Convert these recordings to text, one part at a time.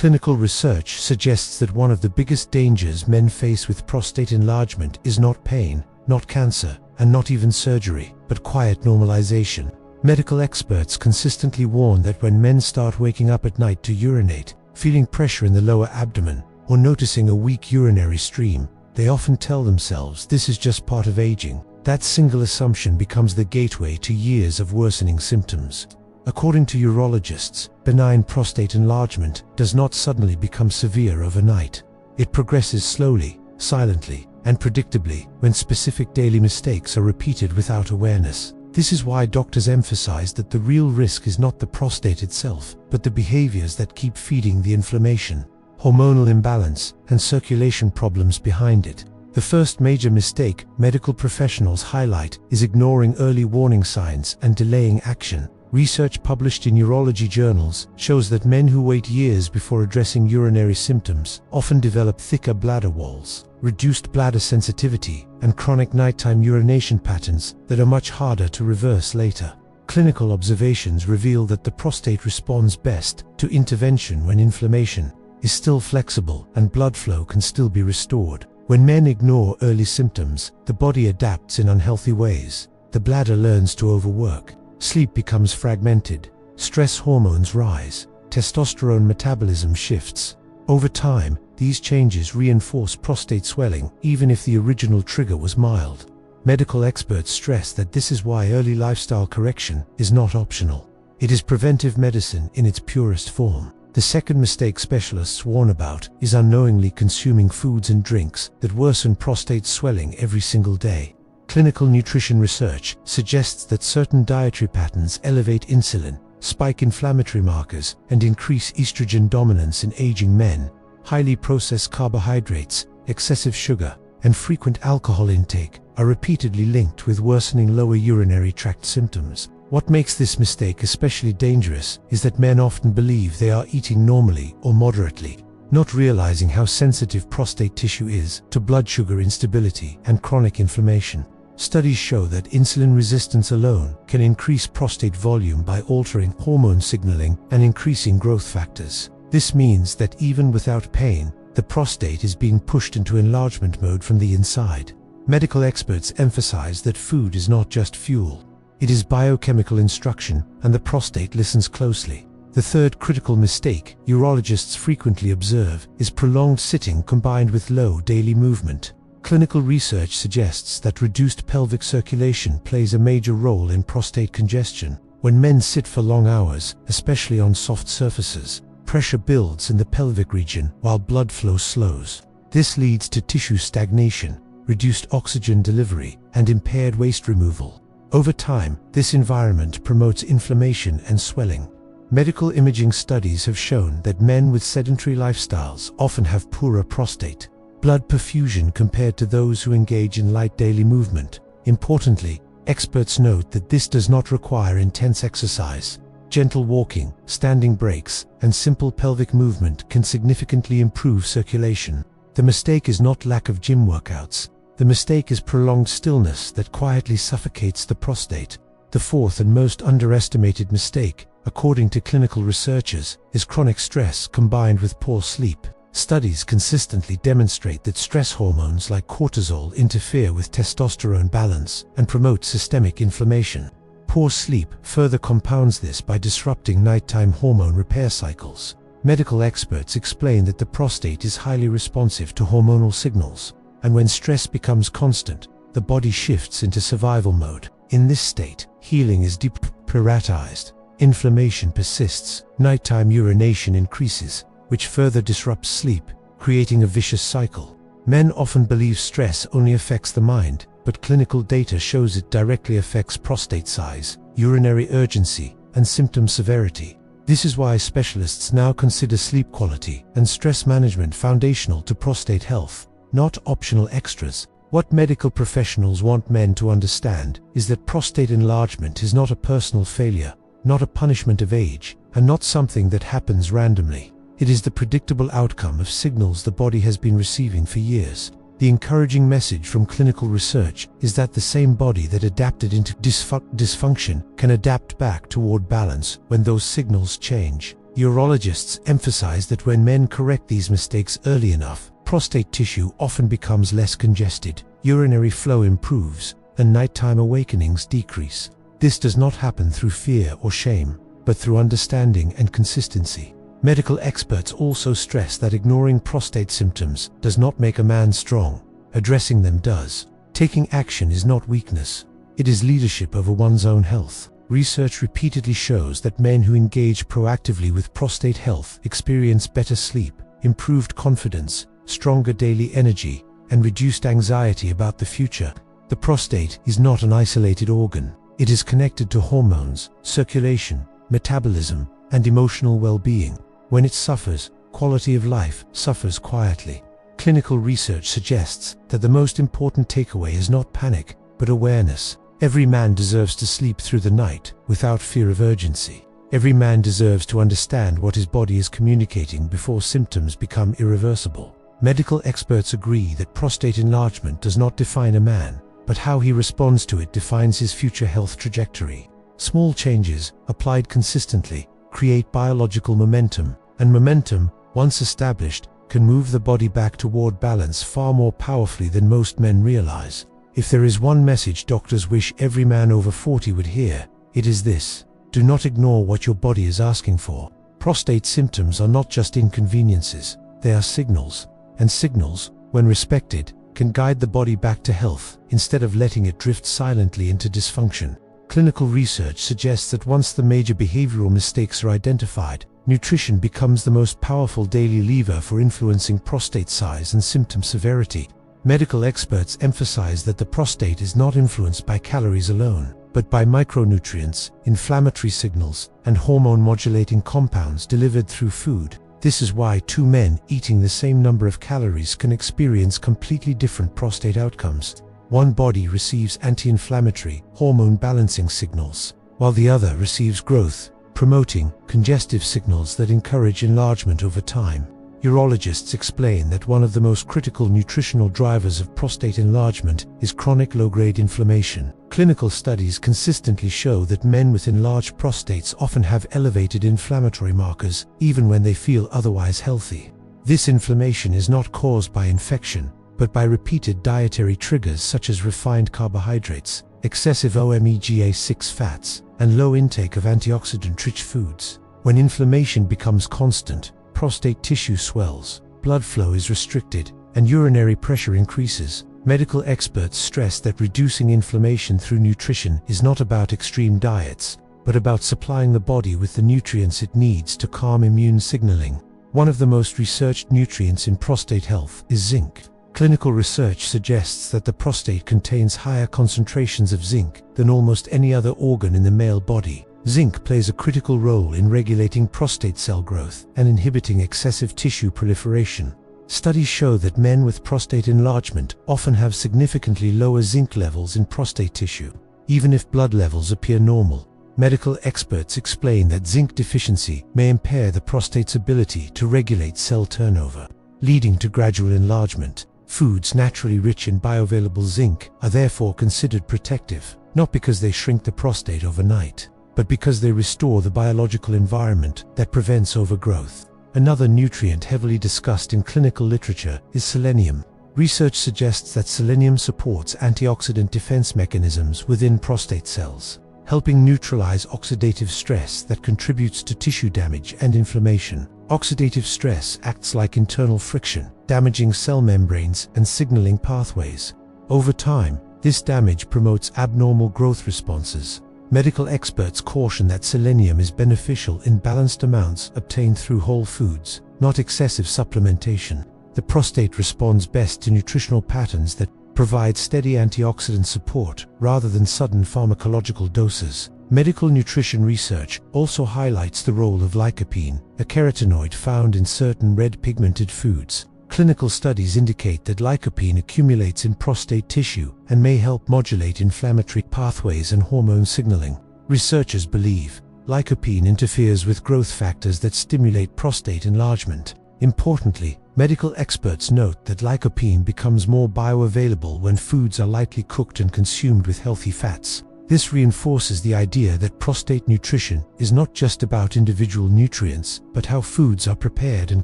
Clinical research suggests that one of the biggest dangers men face with prostate enlargement is not pain, not cancer, and not even surgery, but quiet normalization. Medical experts consistently warn that when men start waking up at night to urinate, feeling pressure in the lower abdomen, or noticing a weak urinary stream, they often tell themselves this is just part of aging. That single assumption becomes the gateway to years of worsening symptoms. According to urologists, benign prostate enlargement does not suddenly become severe overnight. It progresses slowly, silently, and predictably when specific daily mistakes are repeated without awareness. This is why doctors emphasize that the real risk is not the prostate itself, but the behaviors that keep feeding the inflammation, hormonal imbalance, and circulation problems behind it. The first major mistake medical professionals highlight is ignoring early warning signs and delaying action. Research published in urology journals shows that men who wait years before addressing urinary symptoms often develop thicker bladder walls, reduced bladder sensitivity, and chronic nighttime urination patterns that are much harder to reverse later. Clinical observations reveal that the prostate responds best to intervention when inflammation is still flexible and blood flow can still be restored. When men ignore early symptoms, the body adapts in unhealthy ways. The bladder learns to overwork, sleep becomes fragmented, stress hormones rise, testosterone metabolism shifts. Over time, these changes reinforce prostate swelling, even if the original trigger was mild. Medical experts stress that this is why early lifestyle correction is not optional. It is preventive medicine in its purest form. The second mistake specialists warn about is unknowingly consuming foods and drinks that worsen prostate swelling every single day. Clinical nutrition research suggests that certain dietary patterns elevate insulin, spike inflammatory markers, and increase estrogen dominance in aging men. Highly processed carbohydrates, excessive sugar, and frequent alcohol intake are repeatedly linked with worsening lower urinary tract symptoms. What makes this mistake especially dangerous is that men often believe they are eating normally or moderately, not realizing how sensitive prostate tissue is to blood sugar instability and chronic inflammation. Studies show that insulin resistance alone can increase prostate volume by altering hormone signaling and increasing growth factors. This means that even without pain, the prostate is being pushed into enlargement mode from the inside. Medical experts emphasize that food is not just fuel. It is biochemical instruction, and the prostate listens closely. The third critical mistake urologists frequently observe is prolonged sitting combined with low daily movement. Clinical research suggests that reduced pelvic circulation plays a major role in prostate congestion. When men sit for long hours, especially on soft surfaces, pressure builds in the pelvic region while blood flow slows. This leads to tissue stagnation, reduced oxygen delivery, and impaired waste removal. Over time, this environment promotes inflammation and swelling. Medical imaging studies have shown that men with sedentary lifestyles often have poorer prostate blood perfusion compared to those who engage in light daily movement. Importantly, experts note that this does not require intense exercise. Gentle walking, standing breaks, and simple pelvic movement can significantly improve circulation. The mistake is not lack of gym workouts. The mistake is prolonged stillness that quietly suffocates the prostate. The fourth and most underestimated mistake, according to clinical researchers, is chronic stress combined with poor sleep. Studies consistently demonstrate that stress hormones like cortisol interfere with testosterone balance and promote systemic inflammation. Poor sleep further compounds this by disrupting nighttime hormone repair cycles. Medical experts explain that the prostate is highly responsive to hormonal signals, and when stress becomes constant, the body shifts into survival mode. In this state, healing is deprioritized, inflammation persists, nighttime urination increases, which further disrupts sleep, creating a vicious cycle. Men often believe stress only affects the mind, but clinical data shows it directly affects prostate size, urinary urgency, and symptom severity. This is why specialists now consider sleep quality and stress management foundational to prostate health, not optional extras. What medical professionals want men to understand is that prostate enlargement is not a personal failure, not a punishment of age, and not something that happens randomly. It is the predictable outcome of signals the body has been receiving for years. The encouraging message from clinical research is that the same body that adapted into dysfunction can adapt back toward balance when those signals change. Urologists emphasize that when men correct these mistakes early enough, prostate tissue often becomes less congested, urinary flow improves, and nighttime awakenings decrease. This does not happen through fear or shame, but through understanding and consistency. Medical experts also stress that ignoring prostate symptoms does not make a man strong. Addressing them does. Taking action is not weakness. It is leadership over one's own health. Research repeatedly shows that men who engage proactively with prostate health experience better sleep, improved confidence, stronger daily energy, and reduced anxiety about the future. The prostate is not an isolated organ. It is connected to hormones, circulation, metabolism, and emotional well-being. When it suffers, quality of life suffers quietly. Clinical research suggests that the most important takeaway is not panic, but awareness. Every man deserves to sleep through the night without fear of urgency. Every man deserves to understand what his body is communicating before symptoms become irreversible. Medical experts agree that prostate enlargement does not define a man, but how he responds to it defines his future health trajectory. Small changes, applied consistently, create biological momentum, and momentum, once established, can move the body back toward balance far more powerfully than most men realize. If there is one message doctors wish every man over 40 would hear, it is this: do not ignore what your body is asking for. Prostate symptoms are not just inconveniences, they are signals, and signals, when respected, can guide the body back to health instead of letting it drift silently into dysfunction. Clinical research suggests that once the major behavioral mistakes are identified, nutrition becomes the most powerful daily lever for influencing prostate size and symptom severity. Medical experts emphasize that the prostate is not influenced by calories alone, but by micronutrients, inflammatory signals, and hormone-modulating compounds delivered through food. This is why two men eating the same number of calories can experience completely different prostate outcomes. One body receives anti-inflammatory, hormone-balancing signals, while the other receives growth, promoting, congestive signals that encourage enlargement over time. Urologists explain that one of the most critical nutritional drivers of prostate enlargement is chronic low-grade inflammation. Clinical studies consistently show that men with enlarged prostates often have elevated inflammatory markers, even when they feel otherwise healthy. This inflammation is not caused by infection, but by repeated dietary triggers such as refined carbohydrates, excessive omega-6 fats, and low intake of antioxidant-rich foods. When inflammation becomes constant, prostate tissue swells, blood flow is restricted, and urinary pressure increases. Medical experts stress that reducing inflammation through nutrition is not about extreme diets, but about supplying the body with the nutrients it needs to calm immune signaling. One of the most researched nutrients in prostate health is zinc. Clinical research suggests that the prostate contains higher concentrations of zinc than almost any other organ in the male body. Zinc plays a critical role in regulating prostate cell growth and inhibiting excessive tissue proliferation. Studies show that men with prostate enlargement often have significantly lower zinc levels in prostate tissue, even if blood levels appear normal. Medical experts explain that zinc deficiency may impair the prostate's ability to regulate cell turnover, leading to gradual enlargement. Foods naturally rich in bioavailable zinc are therefore considered protective, not because they shrink the prostate overnight, but because they restore the biological environment that prevents overgrowth. Another nutrient heavily discussed in clinical literature is selenium. Research suggests that selenium supports antioxidant defense mechanisms within prostate cells, helping neutralize oxidative stress that contributes to tissue damage and inflammation. Oxidative stress acts like internal friction, damaging cell membranes and signaling pathways. Over time, this damage promotes abnormal growth responses. Medical experts caution that selenium is beneficial in balanced amounts obtained through whole foods, not excessive supplementation. The prostate responds best to nutritional patterns that provide steady antioxidant support rather than sudden pharmacological doses. Medical nutrition research also highlights the role of lycopene, a carotenoid found in certain red pigmented foods. Clinical studies indicate that lycopene accumulates in prostate tissue and may help modulate inflammatory pathways and hormone signaling. Researchers believe lycopene interferes with growth factors that stimulate prostate enlargement. Importantly, medical experts note that lycopene becomes more bioavailable when foods are lightly cooked and consumed with healthy fats. This reinforces the idea that prostate nutrition is not just about individual nutrients, but how foods are prepared and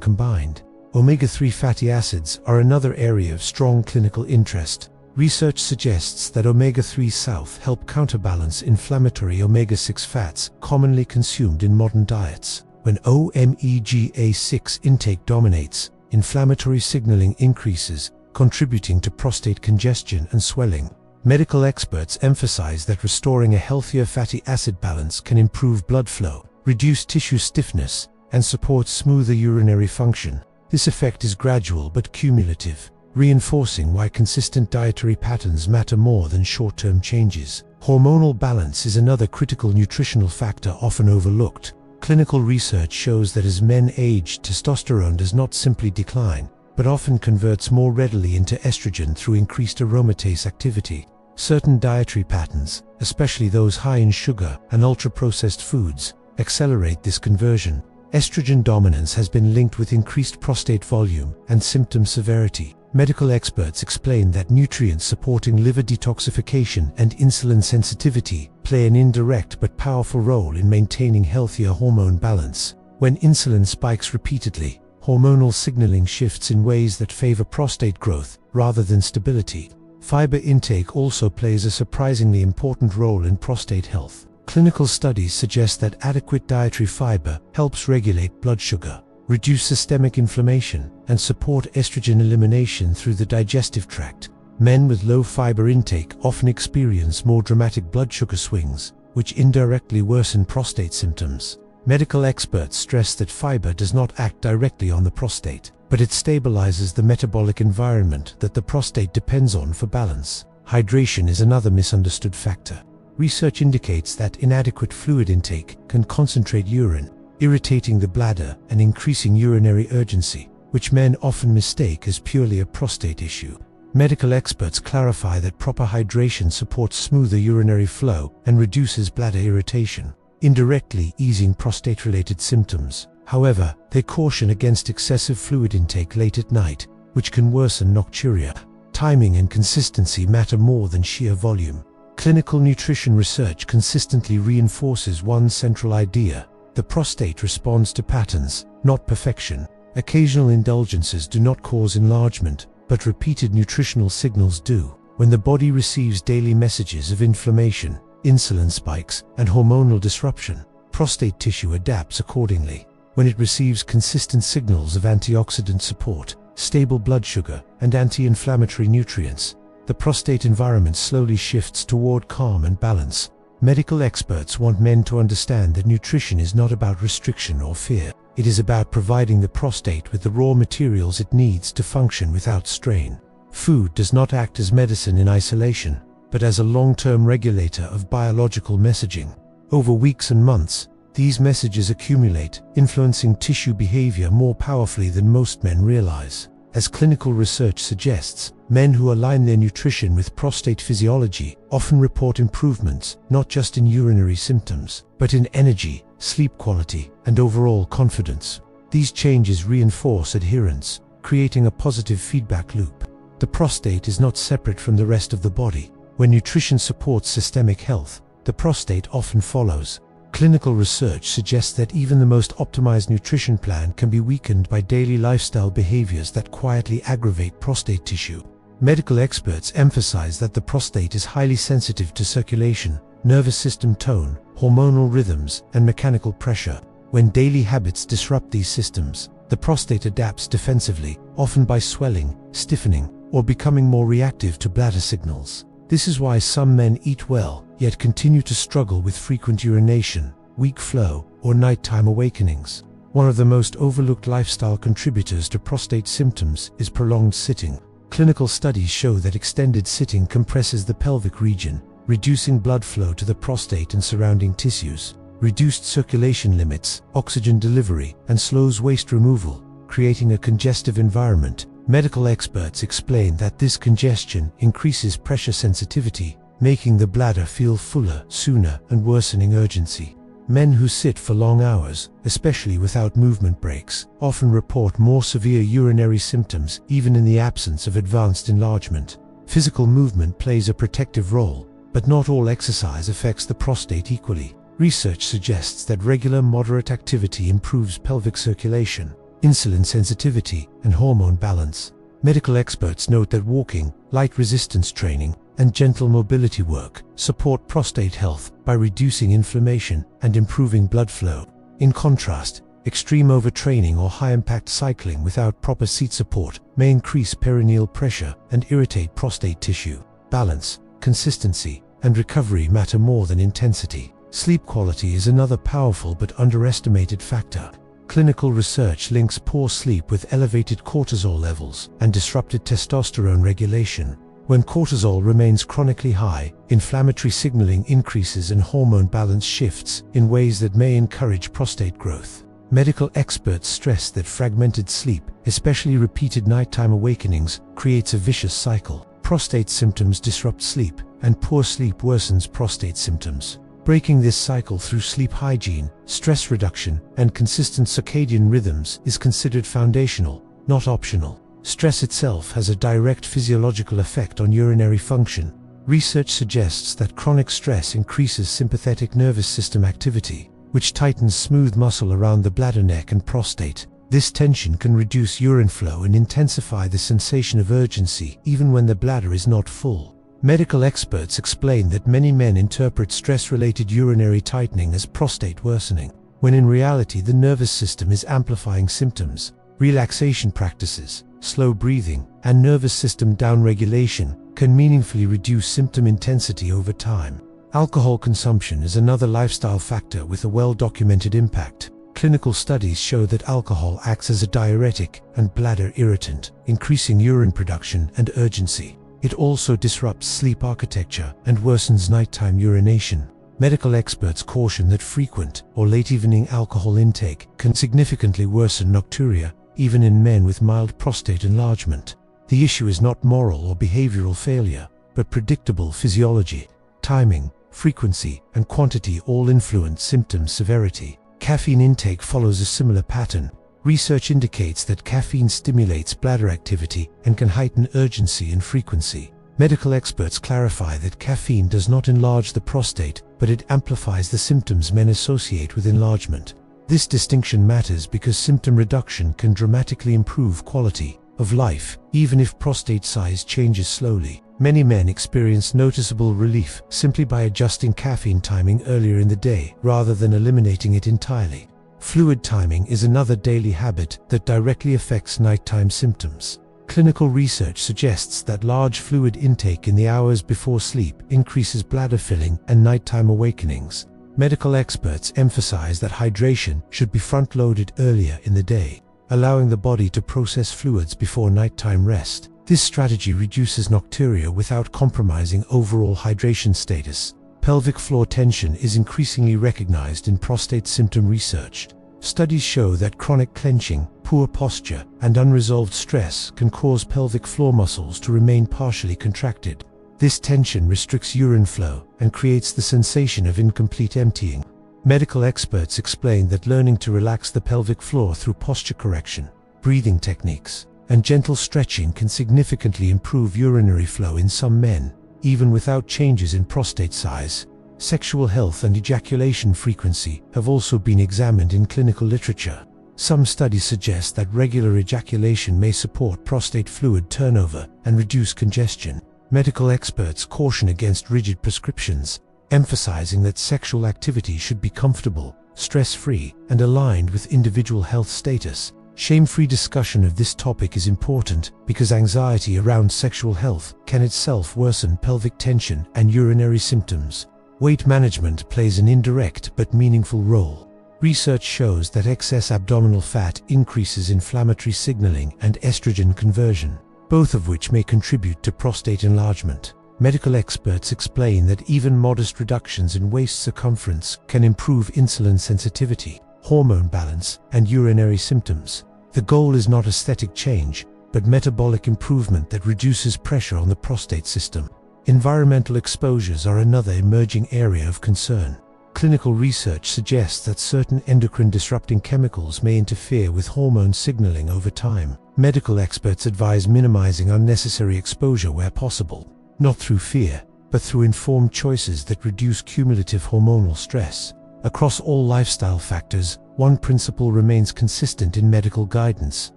combined. Omega-3 fatty acids are another area of strong clinical interest. Research suggests that omega-3s help counterbalance inflammatory omega-6 fats commonly consumed in modern diets. When omega-6 intake dominates, inflammatory signaling increases, contributing to prostate congestion and swelling. Medical experts emphasize that restoring a healthier fatty acid balance can improve blood flow, reduce tissue stiffness, and support smoother urinary function. This effect is gradual but cumulative, reinforcing why consistent dietary patterns matter more than short-term changes. Hormonal balance is another critical nutritional factor often overlooked. Clinical research shows that as men age, testosterone does not simply decline, but often converts more readily into estrogen through increased aromatase activity. Certain dietary patterns, especially those high in sugar and ultra-processed foods, accelerate this conversion. Estrogen dominance has been linked with increased prostate volume and symptom severity. Medical experts explain that nutrients supporting liver detoxification and insulin sensitivity play an indirect but powerful role in maintaining healthier hormone balance. When insulin spikes repeatedly, hormonal signaling shifts in ways that favor prostate growth rather than stability. Fiber intake also plays a surprisingly important role in prostate health. Clinical studies suggest that adequate dietary fiber helps regulate blood sugar, reduce systemic inflammation, and support estrogen elimination through the digestive tract. Men with low fiber intake often experience more dramatic blood sugar swings, which indirectly worsen prostate symptoms. Medical experts stress that fiber does not act directly on the prostate, but it stabilizes the metabolic environment that the prostate depends on for balance. Hydration is another misunderstood factor. Research indicates that inadequate fluid intake can concentrate urine, irritating the bladder and increasing urinary urgency, which men often mistake as purely a prostate issue. Medical experts clarify that proper hydration supports smoother urinary flow and reduces bladder irritation, indirectly easing prostate-related symptoms. However, they caution against excessive fluid intake late at night, which can worsen nocturia. Timing and consistency matter more than sheer volume. Clinical nutrition research consistently reinforces one central idea: the prostate responds to patterns, not perfection. Occasional indulgences do not cause enlargement, but repeated nutritional signals do. When the body receives daily messages of inflammation, insulin spikes, and hormonal disruption, prostate tissue adapts accordingly. When it receives consistent signals of antioxidant support, stable blood sugar, and anti-inflammatory nutrients, the prostate environment slowly shifts toward calm and balance. Medical experts want men to understand that nutrition is not about restriction or fear. It is about providing the prostate with the raw materials it needs to function without strain. Food does not act as medicine in isolation, but as a long-term regulator of biological messaging. Over weeks and months, these messages accumulate, influencing tissue behavior more powerfully than most men realize. As clinical research suggests, men who align their nutrition with prostate physiology often report improvements not just in urinary symptoms, but in energy, sleep quality, and overall confidence. These changes reinforce adherence, creating a positive feedback loop. The prostate is not separate from the rest of the body. When nutrition supports systemic health, the prostate often follows. Clinical research suggests that even the most optimized nutrition plan can be weakened by daily lifestyle behaviors that quietly aggravate prostate tissue. Medical experts emphasize that the prostate is highly sensitive to circulation, nervous system tone, hormonal rhythms, and mechanical pressure. When daily habits disrupt these systems, the prostate adapts defensively, often by swelling, stiffening, or becoming more reactive to bladder signals. This is why some men eat well, yet continue to struggle with frequent urination, weak flow, or nighttime awakenings. One of the most overlooked lifestyle contributors to prostate symptoms is prolonged sitting. Clinical studies show that extended sitting compresses the pelvic region, reducing blood flow to the prostate and surrounding tissues. Reduced circulation limits oxygen delivery and slows waste removal, creating a congestive environment. Medical experts explain that this congestion increases pressure sensitivity, making the bladder feel fuller sooner and worsening urgency. Men who sit for long hours, especially without movement breaks, often report more severe urinary symptoms even in the absence of advanced enlargement. Physical movement plays a protective role. but not all exercise affects the prostate equally. Research suggests that regular moderate activity improves pelvic circulation, insulin sensitivity, and hormone balance. Medical experts note that walking, light resistance training, and gentle mobility work support prostate health by reducing inflammation and improving blood flow. In contrast, extreme overtraining or high-impact cycling without proper seat support may increase perineal pressure and irritate prostate tissue. Balance, consistency, and recovery matter more than intensity. Sleep quality is another powerful but underestimated factor. Clinical research links poor sleep with elevated cortisol levels and disrupted testosterone regulation. When cortisol remains chronically high, inflammatory signaling increases and hormone balance shifts in ways that may encourage prostate growth. Medical experts stress that fragmented sleep, especially repeated nighttime awakenings, creates a vicious cycle. Prostate symptoms disrupt sleep, and poor sleep worsens prostate symptoms. Breaking this cycle through sleep hygiene, stress reduction, and consistent circadian rhythms is considered foundational, not optional. Stress itself has a direct physiological effect on urinary function. Research suggests that chronic stress increases sympathetic nervous system activity, which tightens smooth muscle around the bladder, neck, and prostate. This tension can reduce urine flow and intensify the sensation of urgency even when the bladder is not full. Medical experts explain that many men interpret stress-related urinary tightening as prostate worsening, when in reality the nervous system is amplifying symptoms. Relaxation practices, slow breathing, and nervous system downregulation can meaningfully reduce symptom intensity over time. Alcohol consumption is another lifestyle factor with a well-documented impact. Clinical studies show that alcohol acts as a diuretic and bladder irritant, increasing urine production and urgency. It also disrupts sleep architecture and worsens nighttime urination. Medical experts caution that frequent or late-evening alcohol intake can significantly worsen nocturia, even in men with mild prostate enlargement. The issue is not moral or behavioral failure, but predictable physiology. Timing, frequency, and quantity all influence symptom severity. Caffeine intake follows a similar pattern. Research indicates that caffeine stimulates bladder activity and can heighten urgency and frequency. Medical experts clarify that caffeine does not enlarge the prostate, but it amplifies the symptoms men associate with enlargement. This distinction matters because symptom reduction can dramatically improve quality of life, even if prostate size changes slowly. Many men experience noticeable relief simply by adjusting caffeine timing earlier in the day rather than eliminating it entirely. Fluid timing is another daily habit that directly affects nighttime symptoms. Clinical research suggests that large fluid intake in the hours before sleep increases bladder filling and nighttime awakenings. Medical experts emphasize that hydration should be front-loaded earlier in the day, allowing the body to process fluids before nighttime rest. This strategy reduces nocturia without compromising overall hydration status. Pelvic floor tension is increasingly recognized in prostate symptom research. Studies show that chronic clenching, poor posture, and unresolved stress can cause pelvic floor muscles to remain partially contracted. This tension restricts urine flow and creates the sensation of incomplete emptying. Medical experts explain that learning to relax the pelvic floor through posture correction, breathing techniques, and gentle stretching can significantly improve urinary flow in some men, even without changes in prostate size. Sexual health and ejaculation frequency have also been examined in clinical literature. Some studies suggest that regular ejaculation may support prostate fluid turnover and reduce congestion. Medical experts caution against rigid prescriptions, emphasizing that sexual activity should be comfortable, stress-free, and aligned with individual health status. Shame-free discussion of this topic is important because anxiety around sexual health can itself worsen pelvic tension and urinary symptoms. Weight management plays an indirect but meaningful role. Research shows that excess abdominal fat increases inflammatory signaling and estrogen conversion, both of which may contribute to prostate enlargement. Medical experts explain that even modest reductions in waist circumference can improve insulin sensitivity, hormone balance, and urinary symptoms. The goal is not aesthetic change, but metabolic improvement that reduces pressure on the prostate system. Environmental exposures are another emerging area of concern. Clinical research suggests that certain endocrine-disrupting chemicals may interfere with hormone signaling over time. Medical experts advise minimizing unnecessary exposure where possible, not through fear, but through informed choices that reduce cumulative hormonal stress. Across all lifestyle factors, one principle remains consistent in medical guidance.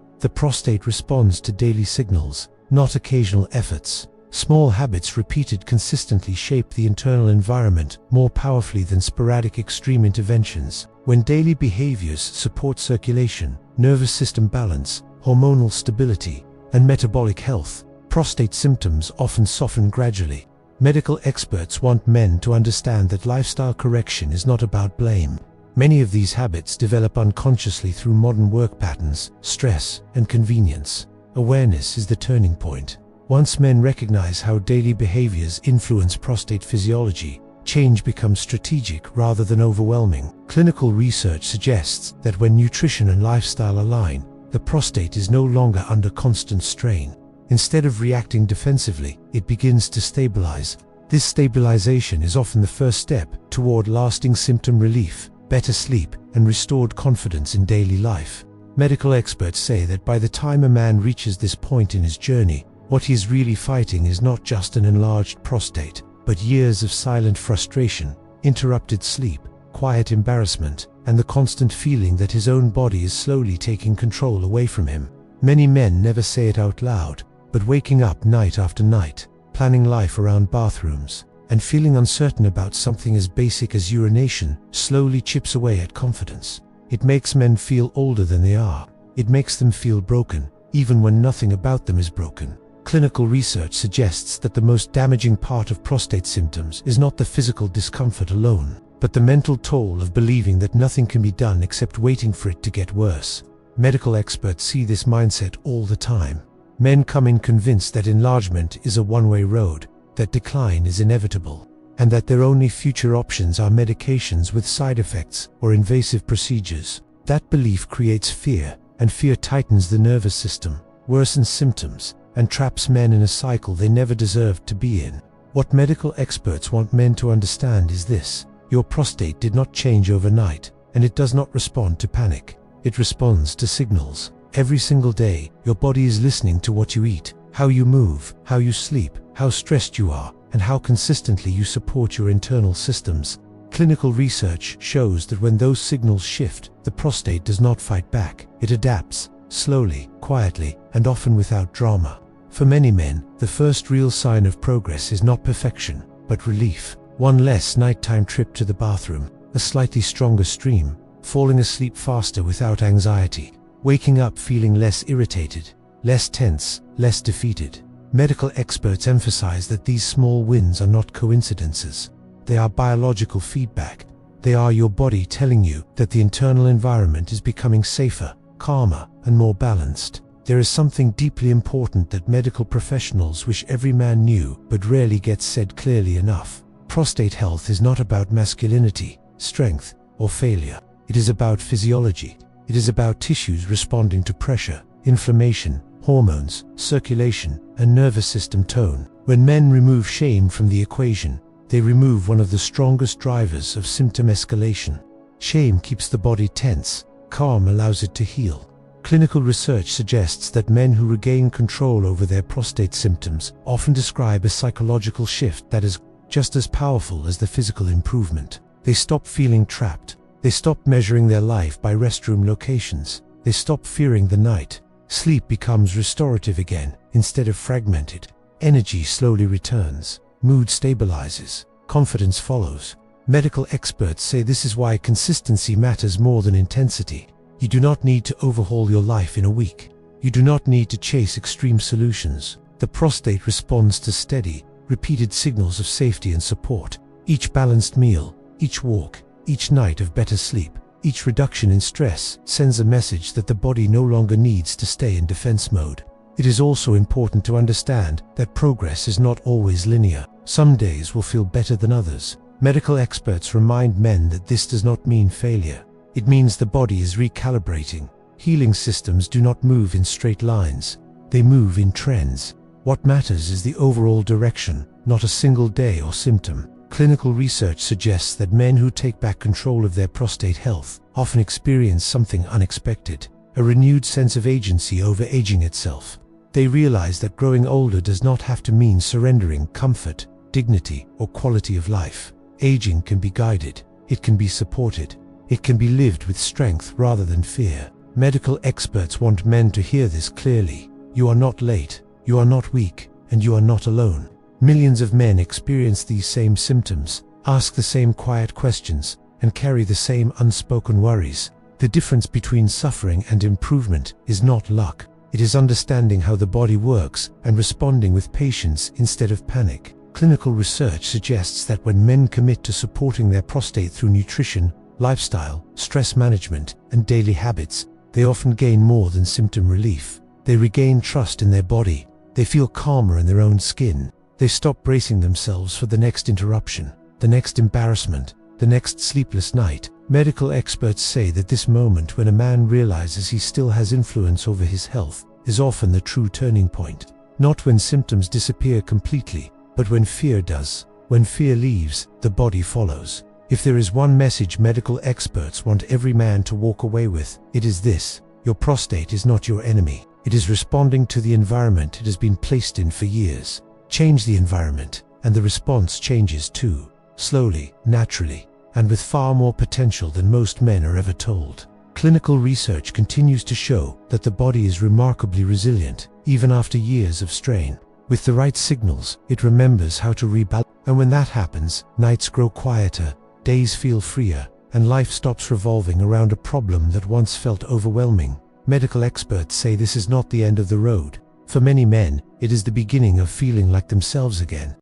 The prostate responds to daily signals, not occasional efforts. Small habits repeated consistently shape the internal environment more powerfully than sporadic extreme interventions. When daily behaviors support circulation, nervous system balance, hormonal stability, and metabolic health, prostate symptoms often soften gradually. Medical experts want men to understand that lifestyle correction is not about blame. Many of these habits develop unconsciously through modern work patterns, stress, and convenience. Awareness is the turning point. Once men recognize how daily behaviors influence prostate physiology, change becomes strategic rather than overwhelming. Clinical research suggests that when nutrition and lifestyle align, the prostate is no longer under constant strain. Instead of reacting defensively, it begins to stabilize. This stabilization is often the first step toward lasting symptom relief, better sleep, and restored confidence in daily life. Medical experts say that by the time a man reaches this point in his journey, what he is really fighting is not just an enlarged prostate, but years of silent frustration, interrupted sleep, quiet embarrassment, and the constant feeling that his own body is slowly taking control away from him. Many men never say it out loud, but waking up night after night, planning life around bathrooms, and feeling uncertain about something as basic as urination slowly chips away at confidence. It makes men feel older than they are. It makes them feel broken, even when nothing about them is broken. Clinical research suggests that the most damaging part of prostate symptoms is not the physical discomfort alone, but the mental toll of believing that nothing can be done except waiting for it to get worse. Medical experts see this mindset all the time. Men come in convinced that enlargement is a one-way road, that decline is inevitable, and that their only future options are medications with side effects or invasive procedures. That belief creates fear, and fear tightens the nervous system, worsens symptoms, and traps men in a cycle they never deserved to be in. What medical experts want men to understand is this: your prostate did not change overnight, and it does not respond to panic. It responds to signals. Every single day, your body is listening to what you eat, how you move, how you sleep, how stressed you are, and how consistently you support your internal systems. Clinical research shows that when those signals shift, the prostate does not fight back. It adapts, slowly, quietly, and often without drama. For many men, the first real sign of progress is not perfection, but relief. One less nighttime trip to the bathroom, a slightly stronger stream, falling asleep faster without anxiety, waking up feeling less irritated, less tense, less defeated. Medical experts emphasize that these small wins are not coincidences. They are biological feedback. They are your body telling you that the internal environment is becoming safer, calmer, and more balanced. There is something deeply important that medical professionals wish every man knew, but rarely gets said clearly enough. Prostate health is not about masculinity, strength, or failure. It is about physiology. It is about tissues responding to pressure, inflammation, hormones, circulation, and nervous system tone. When men remove shame from the equation, they remove one of the strongest drivers of symptom escalation. Shame keeps the body tense. Calm allows it to heal. Clinical research suggests that men who regain control over their prostate symptoms often describe a psychological shift that is just as powerful as the physical improvement. They stop feeling trapped. They stop measuring their life by restroom locations. They stop fearing the night. Sleep becomes restorative again, instead of fragmented. Energy slowly returns. Mood stabilizes. Confidence follows. Medical experts say this is why consistency matters more than intensity. You do not need to overhaul your life in a week. You do not need to chase extreme solutions. The prostate responds to steady, repeated signals of safety and support. Each balanced meal, each walk, each night of better sleep, each reduction in stress sends a message that the body no longer needs to stay in defense mode. It is also important to understand that progress is not always linear. Some days will feel better than others. Medical experts remind men that this does not mean failure. It means the body is recalibrating. Healing systems do not move in straight lines. They move in trends. What matters is the overall direction, not a single day or symptom. Clinical research suggests that men who take back control of their prostate health often experience something unexpected, a renewed sense of agency over aging itself. They realize that growing older does not have to mean surrendering comfort. dignity, or quality of life. Aging can be guided. It can be supported. It can be lived with strength rather than fear. Medical experts want men to hear this clearly. You are not late, you are not weak, and you are not alone. Millions of men experience these same symptoms, ask the same quiet questions, and carry the same unspoken worries. The difference between suffering and improvement is not luck. It is understanding how the body works and responding with patience instead of panic. Clinical research suggests that when men commit to supporting their prostate through nutrition, lifestyle, stress management, and daily habits, they often gain more than symptom relief. They regain trust in their body. They feel calmer in their own skin. They stop bracing themselves for the next interruption, the next embarrassment, the next sleepless night. Medical experts say that this moment when a man realizes he still has influence over his health is often the true turning point. Not when symptoms disappear completely, but when fear does. When fear leaves, the body follows. If there is one message medical experts want every man to walk away with, it is this: your prostate is not your enemy. It is responding to the environment it has been placed in for years. Change the environment, and the response changes too. Slowly, naturally, and with far more potential than most men are ever told. Clinical research continues to show that the body is remarkably resilient, even after years of strain. With the right signals, it remembers how to rebalance. And when that happens, nights grow quieter, days feel freer, and life stops revolving around a problem that once felt overwhelming. Medical experts say this is not the end of the road. For many men, it is the beginning of feeling like themselves again.